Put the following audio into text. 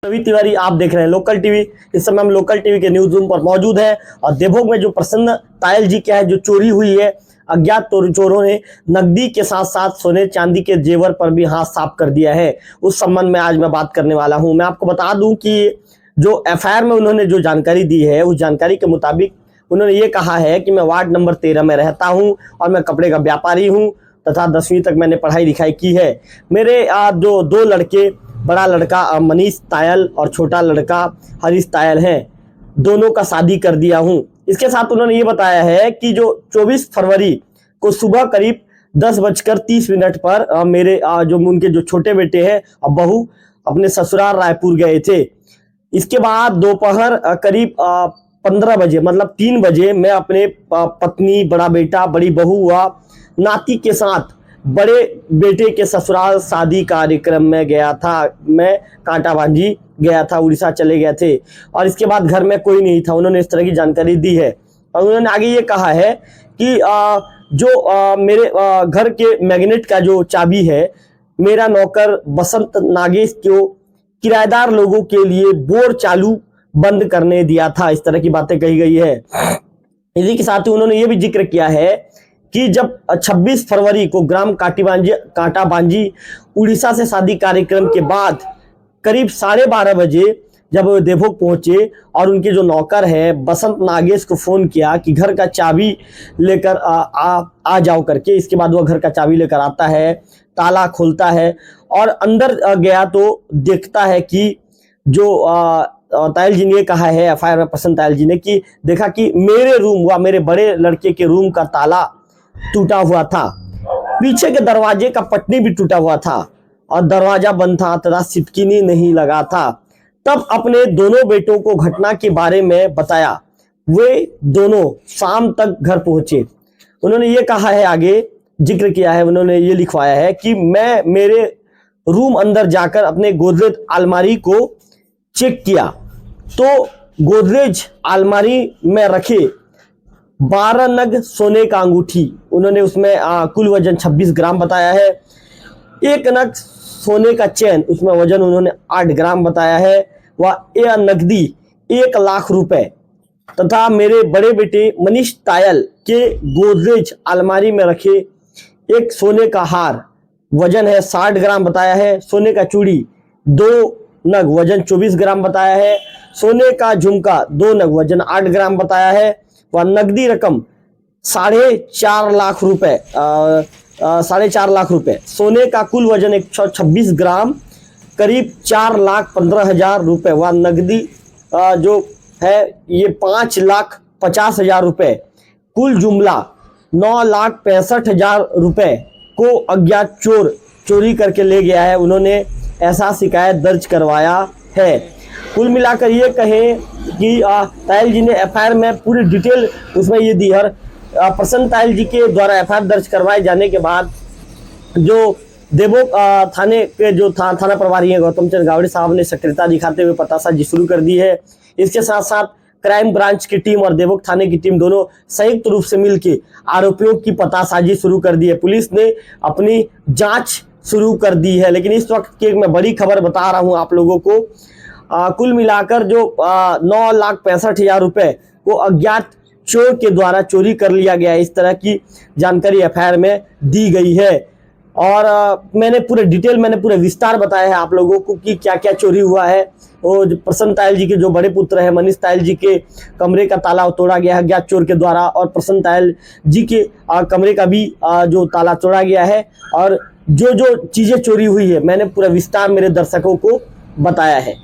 रवि तिवारी आप देख रहे हैं लोकल टीवी। इस समय हम लोकल टीवी के न्यूज रूम पर मौजूद हैं और देवभोग में जो प्रसन्न तायल जी क्या है जो चोरी हुई है, अज्ञात चोरों ने नकदी के साथ साथ सोने चांदी के जेवर पर भी हाथ साफ कर दिया है। उस संबंध में आज मैं बात करने वाला हूं। मैं आपको बता दूं कि जो एफआईआर में उन्होंने जो जानकारी दी है उस जानकारी के मुताबिक उन्होंने ये कहा है कि मैं वार्ड नंबर 13 में रहता हूँ और मैं कपड़े का व्यापारी हूँ तथा 10वीं तक मैंने पढ़ाई लिखाई की है। मेरे जो दो लड़के, बड़ा लड़का मनीष तायल और छोटा लड़का हरीश तायल हैं, दोनों का शादी कर दिया हूं। इसके साथ उन्होंने ये बताया है कि जो 24 फरवरी को सुबह करीब 10:30 पर मेरे जो उनके जो छोटे बेटे हैं और बहू अपने ससुराल रायपुर गए थे। इसके बाद दोपहर करीब 15 बजे मतलब 3 बजे मैं अपने पत्नी, बड़ा बेटा, बड़ी बहू व नाती के साथ बड़े बेटे के ससुराल शादी कार्यक्रम में गया था। मैं कांटाबांजी गया था, उड़ीसा चले गए थे और इसके बाद घर में कोई नहीं था। उन्होंने इस तरह की जानकारी दी है और उन्होंने आगे ये कहा है कि मेरे घर के मैग्नेट का जो चाबी है, मेरा नौकर बसंत नागेश को किराएदार लोगों के लिए बोर चालू बंद करने दिया था। इस तरह की बातें कही गई है। इसी के साथ ही उन्होंने ये भी जिक्र किया है कि जब 26 फरवरी को ग्राम कांटाबांजी उड़ीसा से शादी कार्यक्रम के बाद करीब 12:30 बजे जब वो देवभोग पहुंचे और उनके जो नौकर है बसंत नागेश को फोन किया कि घर का चाबी लेकर आ जाओ करके। इसके बाद वह घर का चाबी लेकर आता है, ताला खोलता है और अंदर गया तो देखता है कि जो तायल जी ने कहा है एफआईआर में, प्रसन्न तायल जी ने, कि देखा कि मेरे रूम व मेरे बड़े लड़के के रूम का ताला टूटा हुआ था, पीछे के दरवाजे का पट्टी भी टूटा हुआ था और दरवाजा बंद था तथा सिटकिनी नहीं लगा था। तब अपने दोनों बेटों को घटना के बारे में बताया। वे दोनों शाम तक घर पहुंचे। उन्होंने ये कहा है, आगे जिक्र किया है, उन्होंने ये लिखवाया है कि मैं मेरे रूम अंदर जाकर अपने गोदरेज अलमारी को चेक किया तो गोदरेज अलमारी में रखे 12 नग सोने का अंगूठी, उन्होंने उसमें कुल वजन 26 ग्राम बताया है। 1 नग सोने का चैन, उसमें वजन उन्होंने 8 ग्राम बताया है। वह यह नकदी 1 लाख रुपए तथा मेरे बड़े बेटे मनीष तायल के गोदरेज अलमारी में रखे एक सोने का हार, वजन है 60 ग्राम बताया है। सोने का चूड़ी 2 नग, वजन 24 ग्राम बताया है। सोने का झुमका 2 नग, वजन 8 ग्राम बताया है। वह नकदी रकम 4.5 लाख रुपए, 4.5 लाख रुपए। सोने का कुल वजन 126 ग्राम, करीब 4,15,000 रुपए। वह नकदी जो है ये 5,50,000 रुपए। कुल जुमला 9,65,000 रुपए को अज्ञात चोर चोरी करके ले गया है। उन्होंने ऐसा शिकायत दर्ज करवाया है। कुल मिलाकर ये कहें कि तायल जी ने एफआईआर में पूरी डिटेल उसमें ये दी है। प्रसन्न तायल जी के द्वारा एफआईआर दर्ज करवाए जाने के बाद जो देवभोग थाने के जो थाना प्रभारी हैं गौतम चंद्र गावड़े साहब ने सक्रियता दिखाते हुए पतासाजी शुरू कर दी है। इसके साथ साथ क्राइम ब्रांच की टीम और देवभोग थाने की टीम दोनों संयुक्त रूप से मिलकर आरोपियों की पतासाजी शुरू कर दी है। पुलिस ने अपनी जांच शुरू कर दी है। लेकिन इस वक्त की मैं बड़ी खबर बता रहा हूं आप लोगों को, कुल मिलाकर जो 9,65,000 रुपए को अज्ञात चोर के द्वारा चोरी कर लिया गया है। इस तरह की जानकारी एफआईआर में दी गई है और मैंने पूरे विस्तार बताया है आप लोगों को कि क्या क्या चोरी हुआ है। वो प्रसन्न तायल जी के जो बड़े पुत्र है मनीष तायल जी के कमरे का ताला तोड़ा गया है अज्ञात चोर के द्वारा और प्रसन्न तायल जी के कमरे का भी जो ताला तोड़ा गया है और जो चीजें चोरी हुई है मैंने पूरा विस्तार मेरे दर्शकों को बताया है।